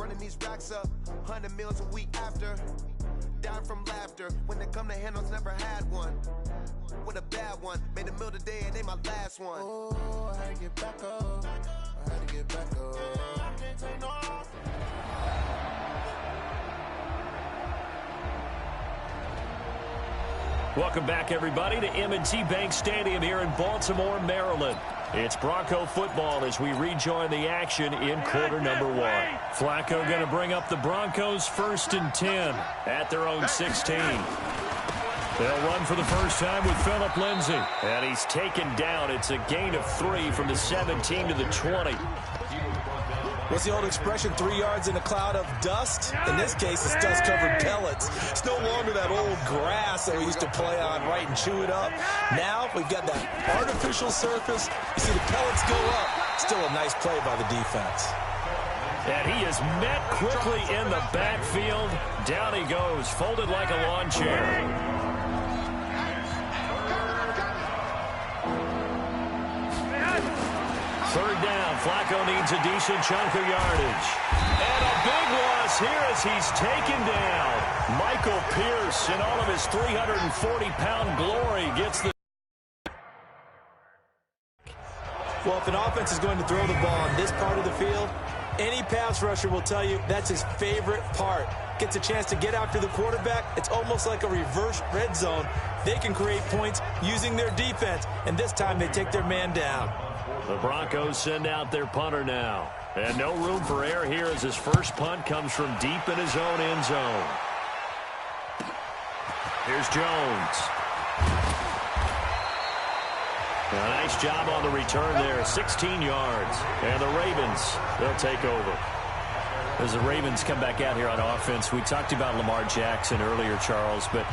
Running these racks up, 100 meals a week after. Down from laughter, when they come to handles, never had one. With a bad one, made a meal today and they my last one. Oh, I had to get back up, I had to get back up. Welcome back, everybody, to M&T Bank Stadium here in Baltimore, Maryland. It's Bronco football as we rejoin the action in quarter number 1. Flacco going to bring up the Broncos 1st and 10 at their own 16. They'll run for the first time with Phillip Lindsay. And he's taken down. It's a gain of 3 from the 17 to the 20. What's the old expression, 3 yards in a cloud of dust? In this case, it's dust-covered pellets. It's no longer that old grass that we used to play on, right, and chew it up. Now we've got that artificial surface. You see the pellets go up. Still a nice play by the defense. And he is met quickly in the backfield. Down he goes, folded like a lawn chair. Third down, Flacco needs a decent chunk of yardage. And a big loss here as he's taken down. Michael Pierce, in all of his 340-pound glory, gets the... Well, if an offense is going to throw the ball on this part of the field, any pass rusher will tell you that's his favorite part. Gets a chance to get after the quarterback. It's almost like a reverse red zone. They can create points using their defense, and this time they take their man down. The Broncos send out their punter now. And no room for error here as his first punt comes from deep in his own end zone. Here's Jones. A nice job on the return there, 16 yards. And the Ravens, they'll take over. As the Ravens come back out here on offense, we talked about Lamar Jackson earlier, Charles, but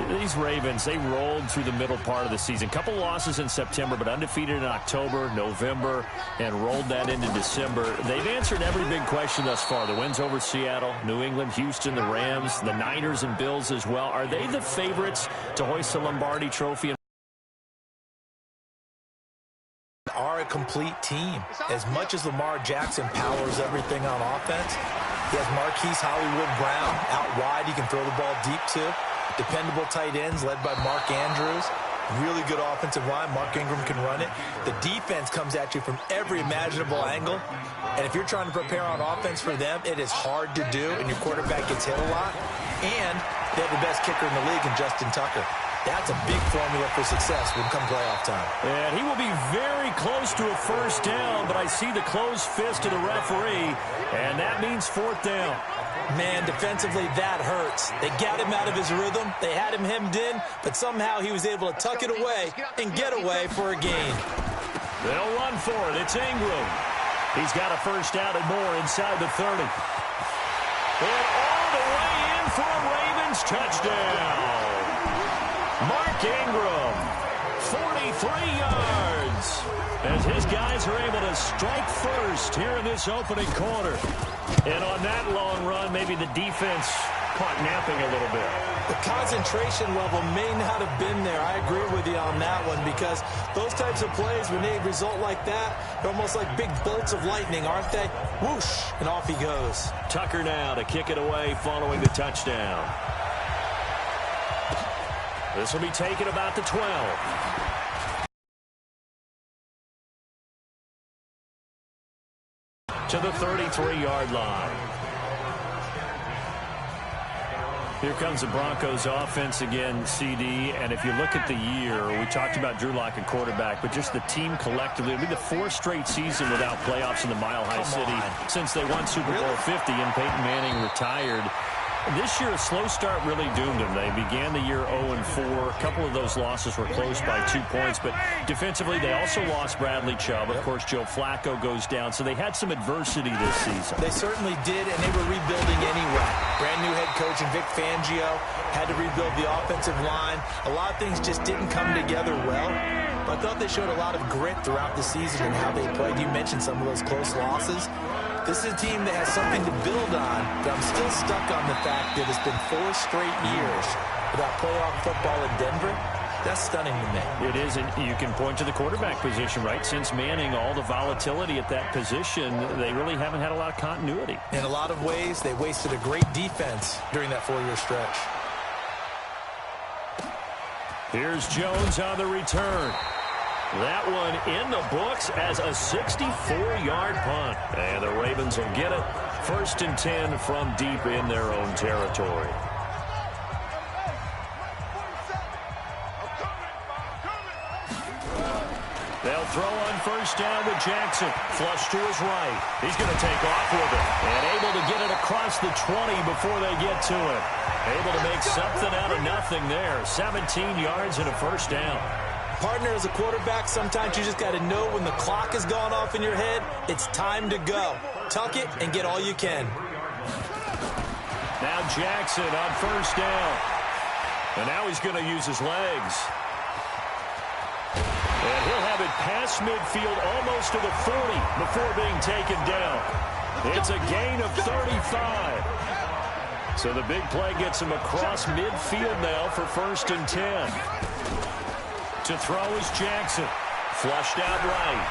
these Ravens, they rolled through the middle part of the season. Couple losses in September, but undefeated in October, November, and rolled that into December. They've answered every big question thus far. The wins over Seattle, New England, Houston, the Rams, the Niners, and Bills as well. Are they the favorites to hoist the Lombardi Trophy? Are a complete team. As much as Lamar Jackson powers everything on offense, he has Marquise Hollywood Brown out wide. He can throw the ball deep too. Dependable tight ends led by Mark Andrews. Really good offensive line. Mark Ingram can run it. The defense comes at you from every imaginable angle. And if you're trying to prepare on offense for them, it is hard to do, and your quarterback gets hit a lot. And they have the best kicker in the league in Justin Tucker. That's a big formula for success when come playoff time. And he will be very close to a first down, but I see the closed fist of the referee, and that means 4th down. Man, defensively, that hurts. They got him out of his rhythm. They had him hemmed in, but somehow he was able to tuck it away and get away for a gain. They'll run for it. It's Ingram. He's got a first down and more inside the 30. And all the way in for a Ravens touchdown. Mark Ingram, 43 yards, as his guys are able to strike first here in this opening quarter. And on that long run, maybe the defense caught napping a little bit. The concentration level may not have been there. I agree with you on that one, because those types of plays, when they result like that, they're almost like big bolts of lightning, aren't they? Whoosh, and off he goes. Tucker now to kick it away following the touchdown. This will be taken about the 12. To the 33-yard line. Here comes the Broncos offense again, CD, and if you look at the year, we talked about Drew Lock and quarterback, but just the team collectively, it'll be the 4th straight season without playoffs in the Mile High City since they won Super Bowl 50 and Peyton Manning retired. This year, a slow start really doomed them. They began the year 0-4. A couple of those losses were close by 2 points, but defensively, they also lost Bradley Chubb. Of course, Joe Flacco goes down, so they had some adversity this season. They certainly did, and they were rebuilding anyway. Brand new head coach in Vic Fangio had to rebuild the offensive line. A lot of things just didn't come together well, but I thought they showed a lot of grit throughout the season and how they played. You mentioned some of those close losses. This is a team that has something to build on, but I'm still stuck on the fact that it's been 4 straight years without playoff football in Denver. That's stunning to me. It is, and you can point to the quarterback position, right? Since Manning, all the volatility at that position, they really haven't had a lot of continuity. In a lot of ways, they wasted a great defense during that 4-year stretch. Here's Jones on the return. That one in the books as a 64-yard punt. And the Ravens will get it. 1st and 10 from deep in their own territory. They'll throw on 1st down with Jackson. Flush to his right. He's going to take off with it. And able to get it across the 20 before they get to it. Able to make something out of nothing there. 17 yards and a 1st down. Partner, as a quarterback, sometimes you just got to know when the clock has gone off in your head, it's time to go. Tuck it and get all you can. Now Jackson on 1st down. And now he's going to use his legs. And he'll have it past midfield almost to the 40 before being taken down. It's a gain of 35. So the big play gets him across midfield now for 1st and 10. To throw is Jackson. Flushed out right.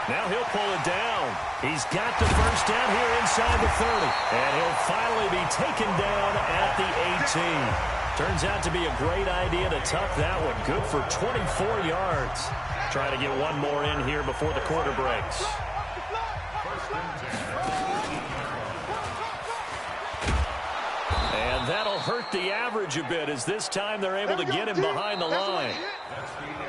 Now he'll pull it down. He's got the 1st down here inside the 30. And he'll finally be taken down at the 18. Turns out to be a great idea to tuck that one. Good for 24 yards. Try to get one more in here before the quarter breaks. And that'll hurt the average a bit as this time they're able to get him behind the line.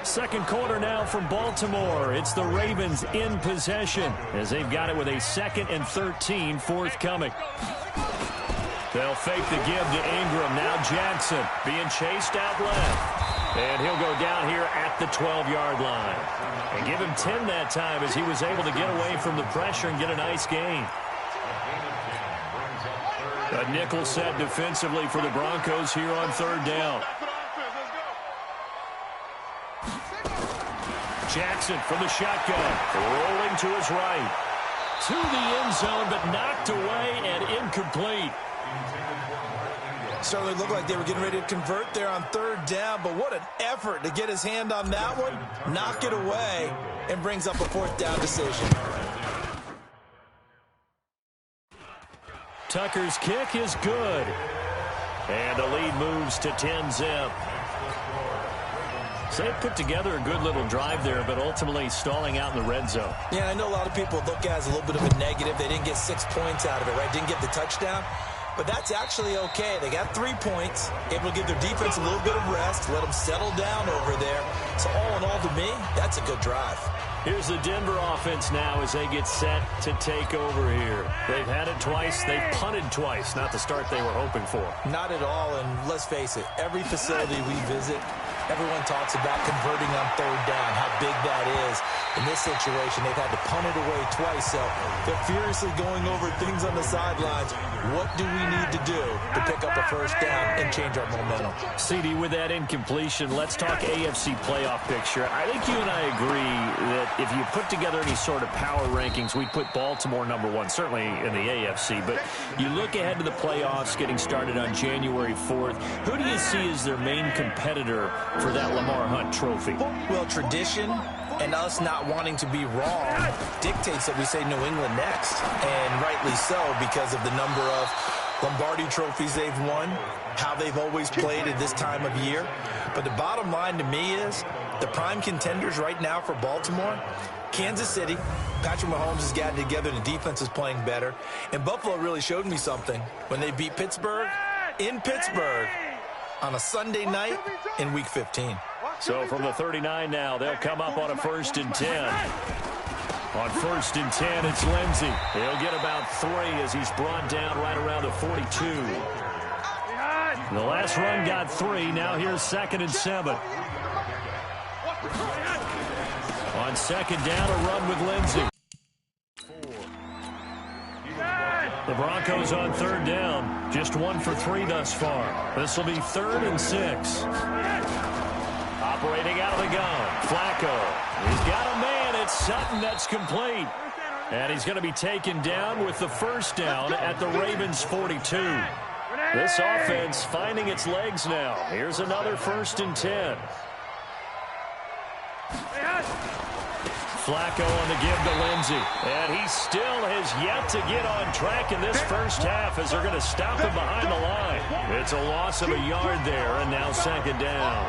2nd quarter now from Baltimore. It's the Ravens in possession as they've got it with a 2nd and 13 forthcoming. They'll fake the give to Ingram. Now Jackson being chased out left. And he'll go down here at the 12-yard line. And give him 10 that time as he was able to get away from the pressure and get a nice gain. A nickel set defensively for the Broncos here on 3rd down. Jackson from the shotgun, rolling to his right. To the end zone, but knocked away and incomplete. Certainly looked like they were getting ready to convert there on 3rd down, but what an effort to get his hand on that one, knock it away, and brings up a 4th down decision. Tucker's kick is good. And the lead moves to 10-zip. So they put together a good little drive there, but ultimately stalling out in the red zone. Yeah, I know a lot of people look at it as a little bit of a negative. They didn't get 6 points out of it, right? Didn't get the touchdown. But that's actually okay. They got 3 points, able to give their defense a little bit of rest, let them settle down over there. So all in all, to me, that's a good drive. Here's the Denver offense now as they get set to take over here. They've had it twice. They've punted twice. Not the start they were hoping for. Not at all, and let's face it, every facility we visit, everyone talks about converting on 3rd down, how big that is. In this situation, they've had to punt it away twice, so they're furiously going over things on the sidelines. What do we need to do to pick up a 1st down and change our momentum? CD, with that incompletion, let's talk AFC playoff picture. I think you and I agree that if you put together any sort of power rankings, we'd put Baltimore #1, certainly in the AFC. But you look ahead to the playoffs getting started on January 4th. Who do you see as their main competitor for that Lamar Hunt trophy? Well, tradition and us not wanting to be wrong dictates that we say New England next. And rightly so, because of the number of Lombardi trophies they've won, how they've always played at this time of year. But the bottom line to me is the prime contenders right now for Baltimore, Kansas City. Patrick Mahomes has gotten together. The defense is playing better. And Buffalo really showed me something when they beat Pittsburgh in Pittsburgh on a Sunday night in Week 15. So from the 39 now, they'll come up on a 1st and 10. On 1st and 10, it's Lindsey. He'll get about 3 as he's brought down right around the 42. The last run got 3. Now here's 2nd and 7. On 2nd down, a run with Lindsey. The Broncos on 3rd down. Just 1 for 3 thus far. This will be 3rd and 6. Operating out of the gun. Flacco. He's got a man. It's Sutton that's complete. And he's going to be taken down with the 1st down at the Ravens 42. This offense finding its legs now. Here's another 1st and 10. Flacco on the give to Lindsey. And he still has yet to get on track in this first half as they're going to stop him behind the line. It's a loss of a yard there, and now second down.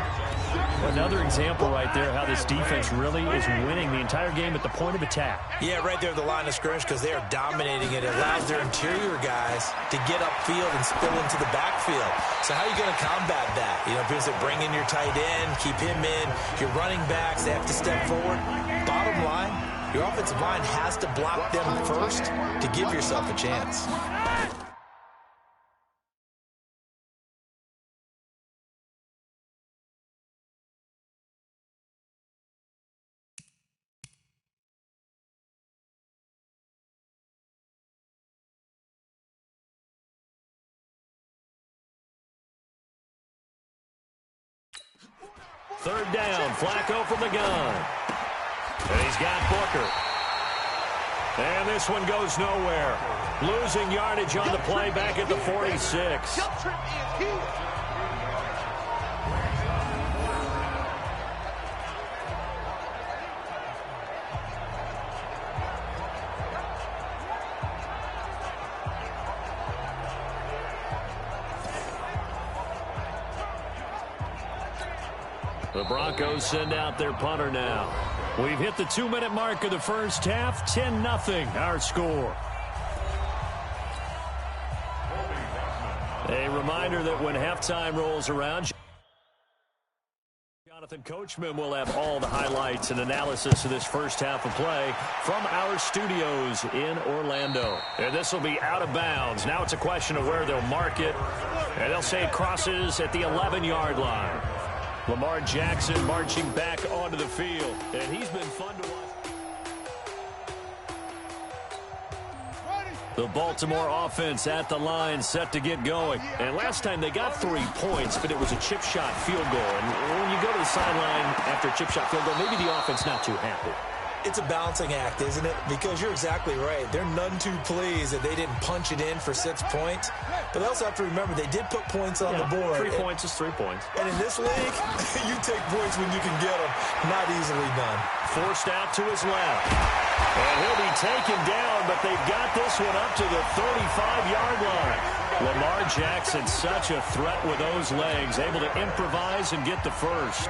Another example right there how this defense really is winning the entire game at the point of attack. Yeah, right there at the line of scrimmage because they are dominating it. It allows their interior guys to get upfield and spill into the backfield. So how are you going to combat that? You know, if you bring in your tight end, keep him in, your running backs, they have to step forward. Bottom line, your offensive line has to block them first to give yourself a chance. Third down, Flacco from the gun. And he's got Booker. And this one goes nowhere. Losing yardage on the play back at the 46. The Broncos send out their punter now. We've hit the 2-minute mark of the first half. 10-0 our score. A reminder that when halftime rolls around, Jonathan Coachman will have all the highlights and analysis of this first half of play from our studios in Orlando. And this will be out of bounds. Now it's a question of where they'll mark it. And they'll say it crosses at the 11-yard line. Lamar Jackson marching back onto the field, and he's been fun to watch. The Baltimore offense at the line, set to get going. And last time they got 3 points, but it was a chip shot field goal. And when you go to the sideline after a chip shot field goal, maybe the offense not too happy. It's a balancing act, isn't it? Because you're exactly right. They're none too pleased that they didn't punch it in for 6 points. But they also have to remember they did put points on the board. 3 points is 3 points. And in this league, you take points when you can get them. Not easily done. Forced out to his left. And he'll be taken down, but they've got this one up to the 35-yard line. Lamar Jackson, such a threat with those legs, able to improvise and get the first.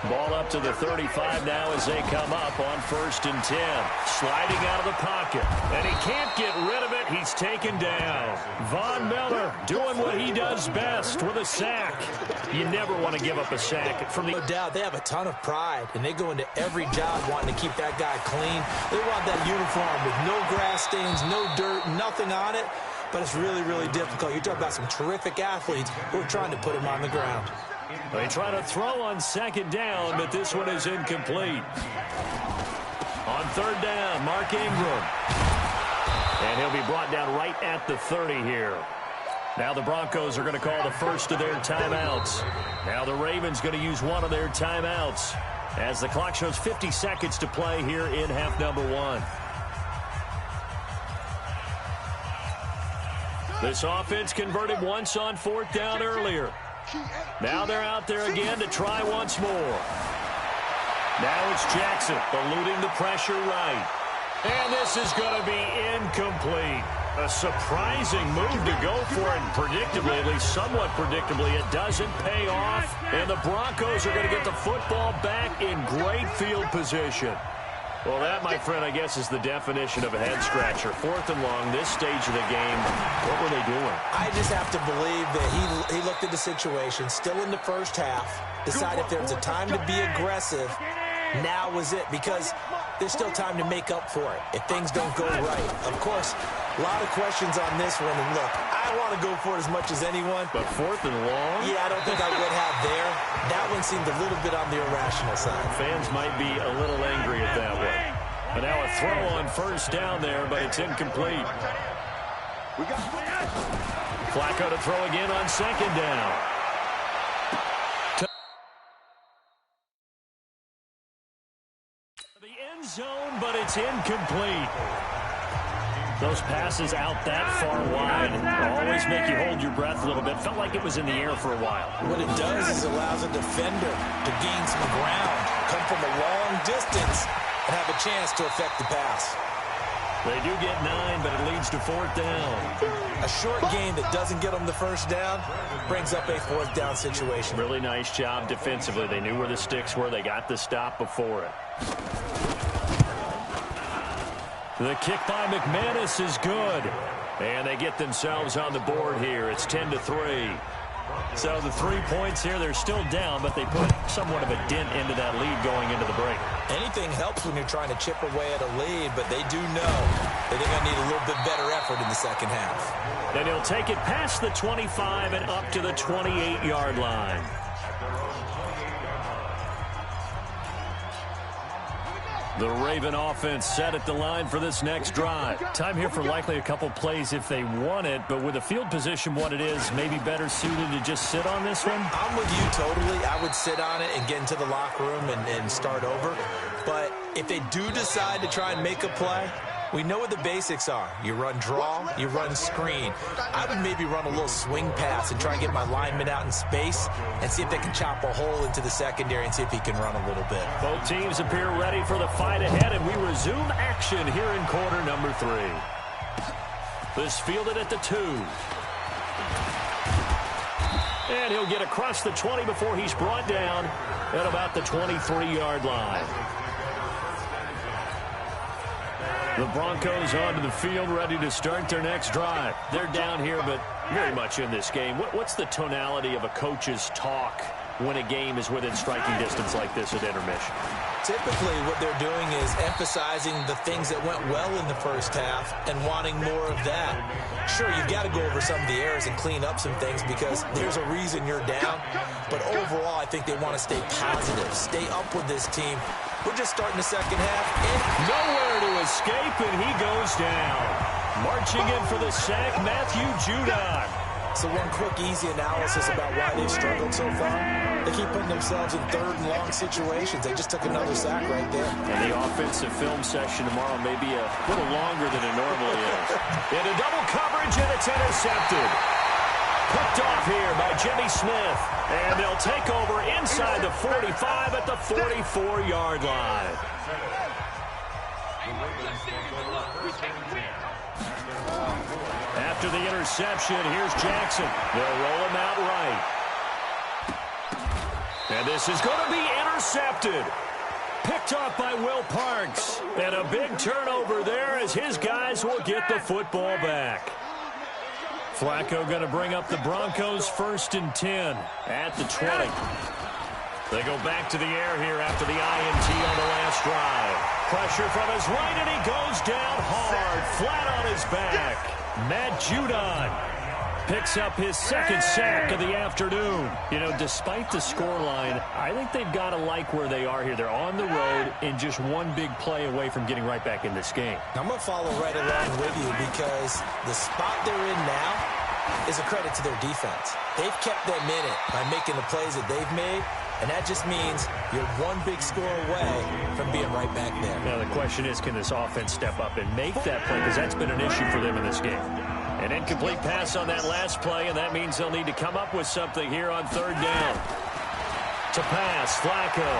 Ball up to the 35 now as they come up on 1st and 10. Sliding out of the pocket. And he can't get rid of it. He's taken down. Von Miller doing what he does best with a sack. You never want to give up a sack from the... No doubt, they have a ton of pride, and they go into every job wanting to keep that guy clean. They want that uniform with no grass stains, no dirt, nothing on it. But it's really, really difficult. You're talking about some terrific athletes who are trying to put him on the ground. They try to throw on 2nd down, but this one is incomplete. On 3rd down, Mark Ingram. And he'll be brought down right at the 30 here. Now the Broncos are going to call the first of their timeouts. Now the Ravens going to use one of their timeouts as the clock shows 50 seconds to play here in half number 1. This offense converted once on 4th down earlier. Now they're out there again to try once more. Now it's Jackson eluding the pressure right. And this is going to be incomplete. A surprising move to go for it, and predictably, at least somewhat predictably, it doesn't pay off. And the Broncos are going to get the football back in great field position. Well, that, my friend, I guess is the definition of a head-scratcher. 4th and long, this stage of the game, what were they doing? I just have to believe that he looked at the situation, still in the first half, decided if there was a time to be aggressive, now was it, because there's still time to make up for it if things don't go right. Of course, a lot of questions on this one, and look, I want to go for it as much as anyone. But 4th and long? Yeah, I don't think I would have there. That one seemed a little bit on the irrational side. Fans might be a little angry at that one. But now a throw on 1st down there, but it's incomplete. Flacco to throw again on 2nd down. The end zone, but it's incomplete. Those passes out that far wide always make you hold your breath a little bit. Felt like it was in the air for a while. What it does is allows a defender to gain some ground, come from a long distance, and have a chance to affect the pass. They do get 9, but it leads to 4th down. A short game that doesn't get them the first down brings up a 4th down situation. Really nice job defensively. They knew where the sticks were. They got the stop before it. The kick by McManus is good. And they get themselves on the board here. It's 10-3. So the 3 points here, they're still down, but they put somewhat of a dent into that lead going into the break. Anything helps when you're trying to chip away at a lead, but they do know that they're going to need a little bit better effort in the second half. And he'll take it past the 25 and up to the 28-yard line. The Raven offense set at the line for this next drive. Time here for likely a couple plays if they want it, but with the field position what it is, maybe better suited to just sit on this one? I'm with you totally. I would sit on it and get into the locker room and start over. But if they do decide to try and make a play, we know what the basics are. You run draw, you run screen. I would maybe run a little swing pass and try and get my lineman out in space and see if they can chop a hole into the secondary and see if he can run a little bit. Both teams appear ready for the fight ahead, and we resume action here in quarter number 3. This fielded at the 2. And he'll get across the 20 before he's brought down at about the 23-yard line. The Broncos onto the field, ready to start their next drive. They're down here, but very much in this game. What's the tonality of a coach's talk when a game is within striking distance like this at intermission? Typically, what they're doing is emphasizing the things that went well in the first half and wanting more of that. Sure, you've got to go over some of the errors and clean up some things because there's a reason you're down. But overall, I think they want to stay positive, stay up with this team. We're just starting the second half. Nowhere to escape, and he goes down. Marching in for the sack, Matthew Judon. So one quick, easy analysis about why they've struggled so far. They keep putting themselves in 3rd and long situations. They just took another sack right there. And the offensive film session tomorrow may be a little longer than it normally is. Into double coverage, and it's intercepted. Picked off here by Jimmy Smith. And they'll take over inside the 45 at the 44-yard line. After the interception, here's Jackson. They'll roll him out right. And this is going to be intercepted. Picked off by Will Parks. And a big turnover there as his guys will get the football back. Flacco going to bring up the Broncos 1st and 10 at the 20. They go back to the air here after the INT on the last drive. Pressure from his right, and he goes down hard, flat on his back. Matt Judon picks up his 2nd sack of the afternoon. You know, despite the scoreline, I think they've got to like where they are here. They're on the road and just one big play away from getting right back in this game. I'm going to follow right along with you because the spot they're in now is a credit to their defense. They've kept them in it by making the plays that they've made, and that just means you're one big score away from being right back there. Now the question is, can this offense step up and make that play? Because that's been an issue for them in this game. An incomplete pass on that last play, and that means they'll need to come up with something here on 3rd down. To pass, Flacco.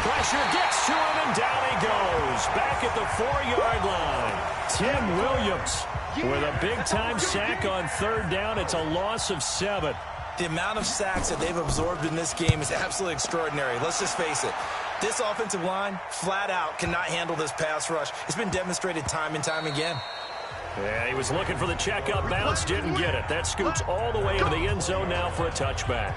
Pressure gets to him, and down he goes. Back at the 4-yard line. Tim Williams with a big-time sack on 3rd down. It's a loss of 7. The amount of sacks that they've absorbed in this game is absolutely extraordinary. Let's just face it. This offensive line, flat out, cannot handle this pass rush. It's been demonstrated time and time again. Yeah, he was looking for the check-up bounce, didn't get it. That scoots all the way into the end zone now for a touchback.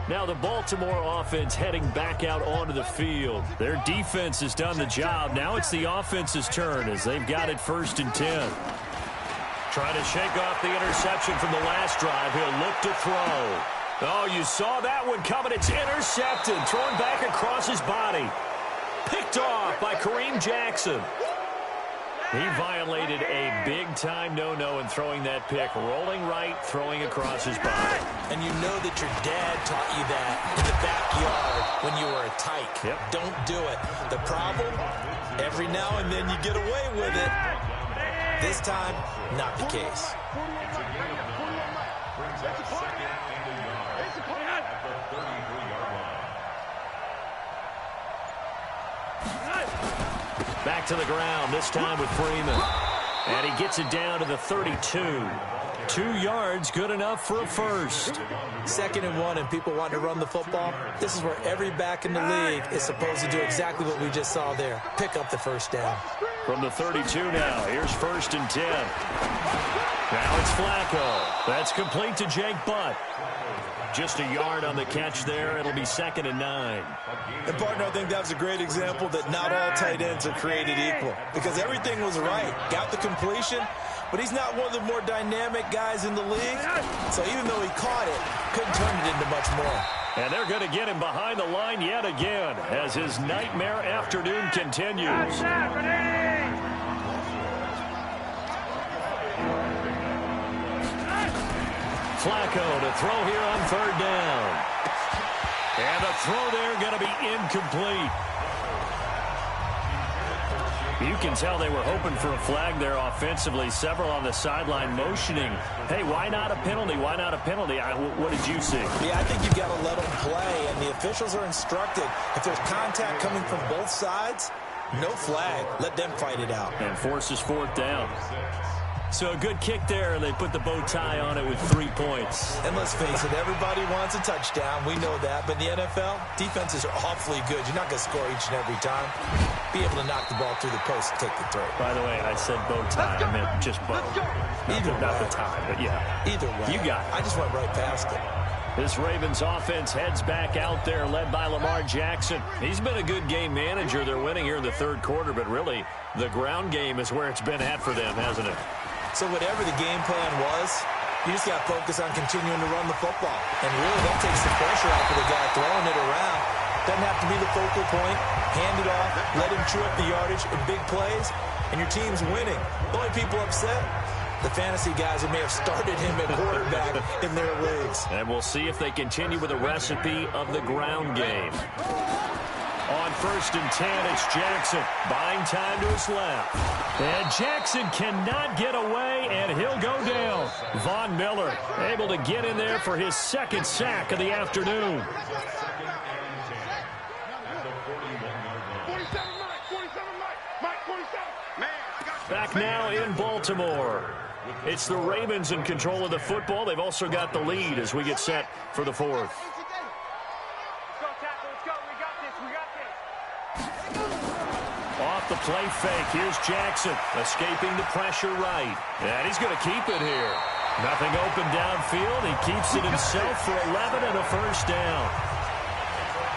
Now the Baltimore offense heading back out onto the field. Their defense has done the job. Now it's the offense's turn as they've got it 1st and 10. Trying to shake off the interception from the last drive. He'll look to throw. Oh, you saw that one coming. It's intercepted. Thrown back across his body. Picked off by Kareem Jackson. He violated a big-time no-no in throwing that pick. Rolling right, throwing across his body. And you know that your dad taught you that in the backyard when you were a tyke. Yep. Don't do it. The problem, every now and then you get away with it. This time, not the case. Back to the ground, this time with Freeman. And he gets it down to the 32. 2 yards, good enough for a first. 2nd and 1, and people want to run the football. This is where every back in the league is supposed to do exactly what we just saw there. Pick up the first down. From the 32 now, here's 1st and 10. Now it's Flacco. That's complete to Jake Butt. Just a yard on the catch there. It'll be 2nd and 9. And, partner, I think that's a great example that not all tight ends are created equal. Because everything was right. Got the completion, but he's not one of the more dynamic guys in the league. So even though he caught it, couldn't turn it into much more. And they're going to get him behind the line yet again as his nightmare afternoon continues. Flacco to throw here on 3rd down. And the throw there going to be incomplete. You can tell they were hoping for a flag there offensively. Several on the sideline motioning. Hey, why not a penalty? Why not a penalty? What did you see? Yeah, I think you've got to let them play, and the officials are instructed. If there's contact coming from both sides, no flag. Let them fight it out. And forces 4th down. So a good kick there, and they put the bow tie on it with 3 points. And let's face it, everybody wants a touchdown. We know that. But in the NFL, defenses are awfully good. You're not going to score each and every time. Be able to knock the ball through the post and take the throw. By the way, I said bow tie. I meant just bow. Not the tie, but yeah. Either way. You got it. I just went right past it. This Ravens offense heads back out there, led by Lamar Jackson. He's been a good game manager. They're winning here in the 3rd quarter, but really, the ground game is where it's been at for them, hasn't it? So whatever the game plan was, you just got to focus on continuing to run the football. And really, that takes the pressure off of the guy throwing it around. Doesn't have to be the focal point. Hand it off, let him chew up the yardage in big plays, and your team's winning. The only people upset, the fantasy guys who may have started him at quarterback in their leagues. And we'll see if they continue with a recipe of the ground game. On 1st and 10, it's Jackson. Buying time to his left. And Jackson cannot get away, and he'll go down. Von Miller able to get in there for his 2nd sack of the afternoon. Back now in Baltimore. It's the Ravens in control of the football. They've also got the lead as we get set for the 4th. Off the play fake, here's Jackson, escaping the pressure right. And he's going to keep it here. Nothing open downfield. He keeps it himself for 11 and a 1st down.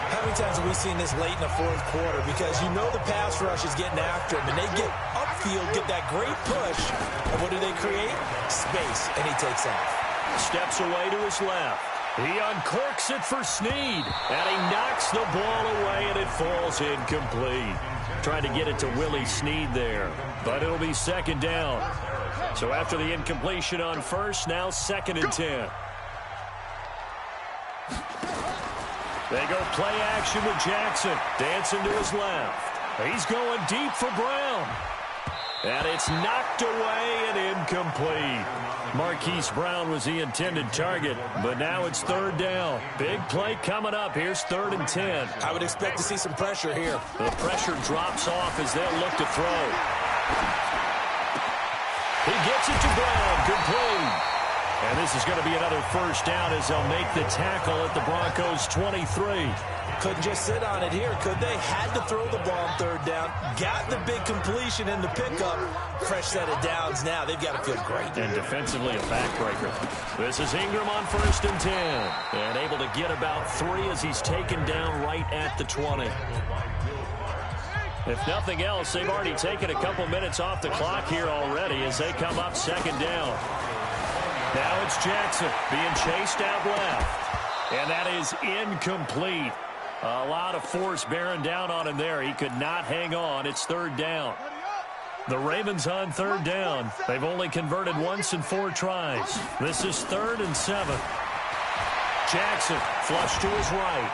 How many times have we seen this late in the 4th quarter? Because you know the pass rush is getting after him, and they get upfield, get that great push. And what do they create? Space, and he takes off. Steps away to his left. He uncorks it for Snead, and he knocks the ball away, and it falls incomplete. Trying to get it to Willie Snead there, but it'll be 2nd down. So after the incompletion on 1st, now 2nd and 10. They go play action with Jackson, dancing to his left. He's going deep for Brown. And it's knocked away and incomplete. Marquise Brown was the intended target, but now it's 3rd down. Big play coming up. Here's 3rd and 10. I would expect to see some pressure here. The pressure drops off as they'll look to throw. He gets it to Brown. Complete. And this is going to be another 1st down as they'll make the tackle at the Broncos' 23. Couldn't just sit on it here, could they? Had to throw the ball on 3rd down. Got the big completion in the pickup. Fresh set of downs now. They've got to feel great. And defensively a backbreaker. This is Ingram on 1st and 10. And able to get about 3 as he's taken down right at the 20. If nothing else, they've already taken a couple minutes off the clock here already as they come up 2nd down. Now it's Jackson being chased out left. And that is incomplete. A lot of force bearing down on him there. He could not hang on. It's 3rd down. The Ravens on third down. They've only converted once in 4 tries. This is 3rd and 7. Jackson flush to his right.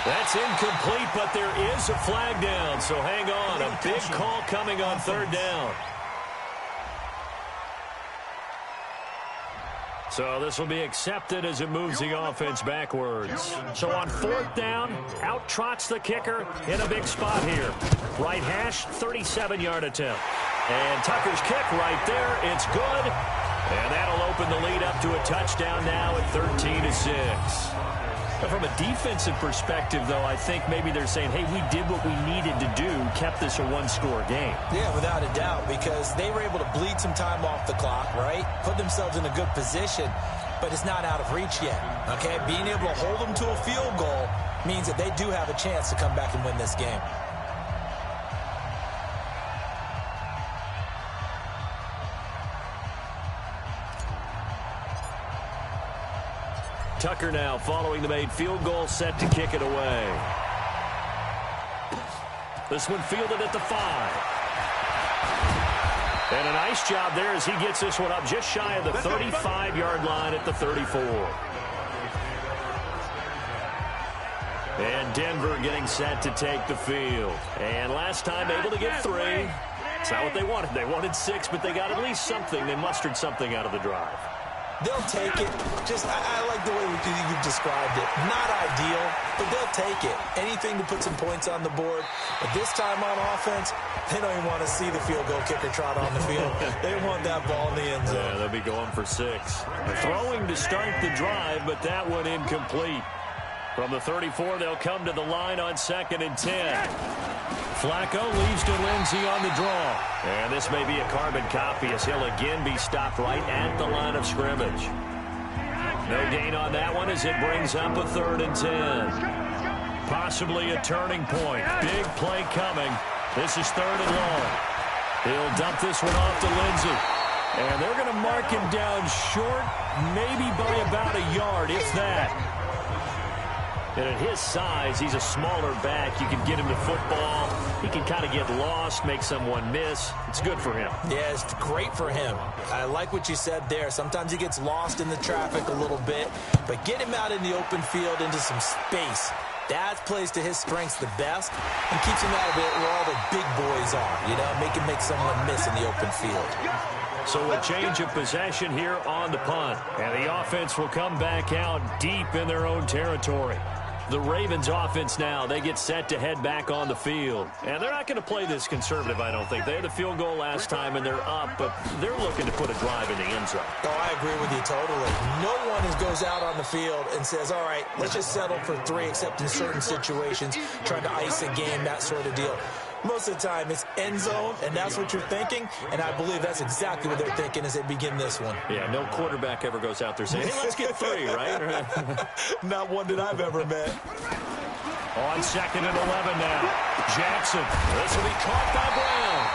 That's incomplete, but there is a flag down, so hang on. A big call coming on 3rd down. So this will be accepted as it moves the offense backwards. So on 4th down, out trots the kicker in a big spot here. Right hash, 37-yard attempt. And Tucker's kick right there. It's good. And that'll open the lead up to a touchdown now at 13-6. From a defensive perspective, though, I think maybe they're saying, hey, we did what we needed to do, kept this a one-score game. Yeah, without a doubt, because they were able to bleed some time off the clock, right? Put themselves in a good position, but it's not out of reach yet, okay? Being able to hold them to a field goal means that they do have a chance to come back and win this game. Tucker now following the made field goal, set to kick it away. This one fielded at the 5. And a nice job there as he gets this one up just shy of the 35-yard line at the 34. And Denver getting set to take the field. And last time able to get 3. It's not what they wanted. They wanted 6, but they got at least something. They mustered something out of the drive. They'll take it. I like the way you've described it. Not ideal, but they'll take it. Anything to put some points on the board. But this time on offense, they don't even want to see the field goal kicker trot on the field. They want that ball in the end zone. Yeah, they'll be going for 6. Throwing to start the drive, but that one incomplete. From the 34, they'll come to the line on 2nd and 10. Flacco leaves to Lindsey on the draw. And this may be a carbon copy as he'll again be stopped right at the line of scrimmage. No gain on that one as it brings up a 3rd and 10. Possibly a turning point. Big play coming. This is 3rd and long. He'll dump this one off to Lindsey. And they're going to mark him down short, maybe by about a yard, if that. And at his size, he's a smaller back. You can get him to football. He can kind of get lost, make someone miss. It's good for him. Yeah, it's great for him. I like what you said there. Sometimes he gets lost in the traffic a little bit. But get him out in the open field into some space. That plays to his strengths the best and keeps him out of it where all the big boys are. You know, make someone miss in the open field. So a change of possession here on the punt. And the offense will come back out deep in their own territory. The Ravens offense now, they get set to head back on the field. And they're not going to play this conservative, I don't think. They had the field goal last time, and they're up, but they're looking to put a drive in the end zone. Oh, I agree with you totally. No one goes out on the field and says, all right, let's just settle for 3, except in certain situations, trying to ice a game, that sort of deal. Most of the time, it's end zone, and that's what you're thinking, and I believe that's exactly what they're thinking as they begin this one. Yeah, no quarterback ever goes out there saying, hey, let's get 3, right? Not one that I've ever met. On 2nd and 11 now. Jackson, this will be caught by Brown.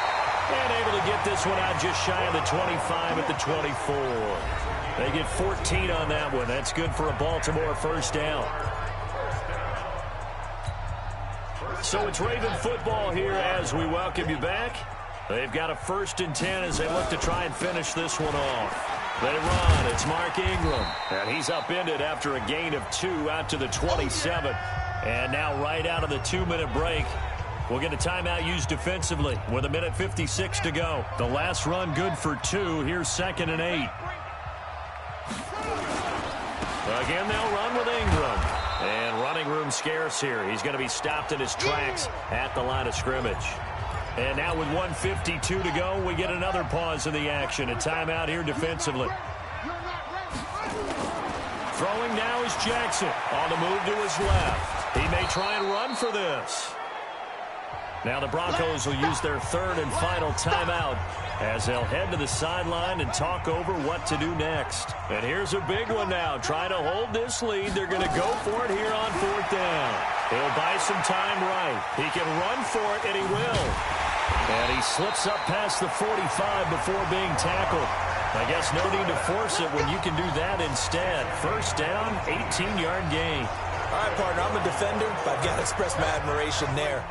And able to get this one out just shy of the 25 at the 24. They get 14 on that one. That's good for a Baltimore 1st down. So it's Raven football here as we welcome you back. They've got a 1st and 10 as they look to try and finish this one off. They run. It's Mark Ingram. And he's upended after a gain of 2 out to the 27. And now right out of the 2-minute break, we'll get a timeout used defensively with 1:56 to go. The last run good for 2. Here's 2nd and 8. Again, they'll run with Ingram. And running room scarce here. He's going to be stopped in his tracks at the line of scrimmage. And now with 1:52 to go, we get another pause in the action. A timeout here defensively. Throwing now is Jackson. On the move to his left. He may try and run for this. Now the Broncos will use their 3rd and final timeout as they'll head to the sideline and talk over what to do next. And here's a big one now. Trying to hold this lead. They're going to go for it here on 4th down. He'll buy some time right. He can run for it, and he will. And he slips up past the 45 before being tackled. I guess no need to force it when you can do that instead. 1st down, 18-yard gain. All right, partner, I'm a defender, but I've got to express my admiration there.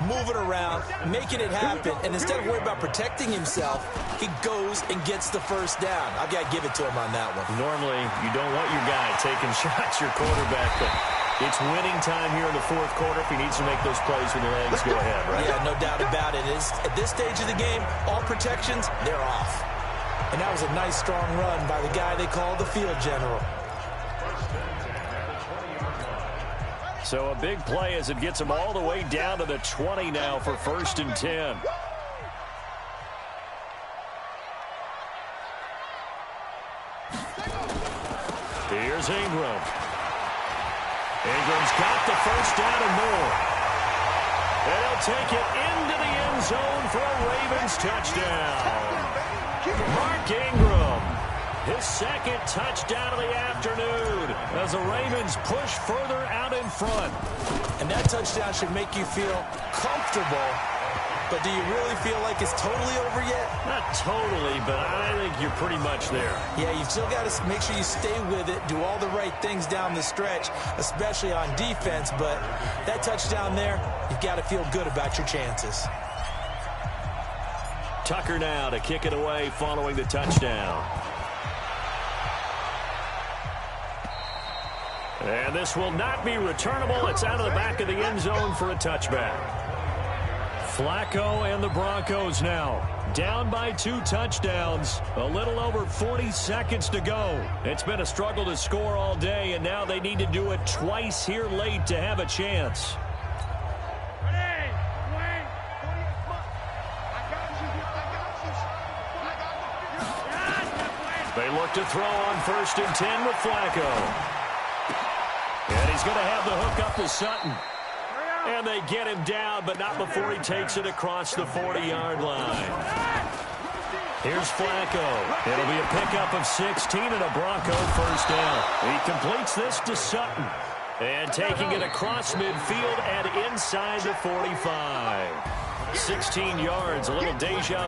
moving around, making it happen, and instead of worrying about protecting himself, he goes and gets the first down. I've got to give it to him on that one. Normally, you don't want your guy taking shots, your quarterback, but it's winning time here in the fourth quarter. If he needs to make those plays with the legs, go ahead, right? Yeah, no doubt about it. At this stage of the game, all protections, they're off. And that was a nice, strong run by the guy they call the field general. So a big play as it gets him all the way down to the 20 now for 1st and 10. Here's Ingram. Ingram's got the first down and more. And he'll take it into the end zone for a Ravens touchdown. Mark Ingram, his second touchdown of the afternoon as the Ravens push further out in front. And that touchdown should make you feel comfortable. But do you really feel like it's totally over yet? Not totally, but I think you're pretty much there. Yeah, you've still got to make sure you stay with it, do all the right things down the stretch, especially on defense. But that touchdown there, you've got to feel good about your chances. Tucker now to kick it away following the touchdown. And this will not be returnable. It's out of the back of the end zone for a touchback. Flacco and the Broncos now down by 2 touchdowns. A little over 40 seconds to go. It's been a struggle to score all day, and now they need to do it twice here late to have a chance. They look to throw on 1st and 10 with Flacco. And he's going to have the hook up to Sutton. And they get him down, but not before he takes it across the 40-yard line. Here's Flacco. It'll be a pickup of 16 and a Bronco first down. He completes this to Sutton. And taking it across midfield and inside the 45. 16 yards, a little deja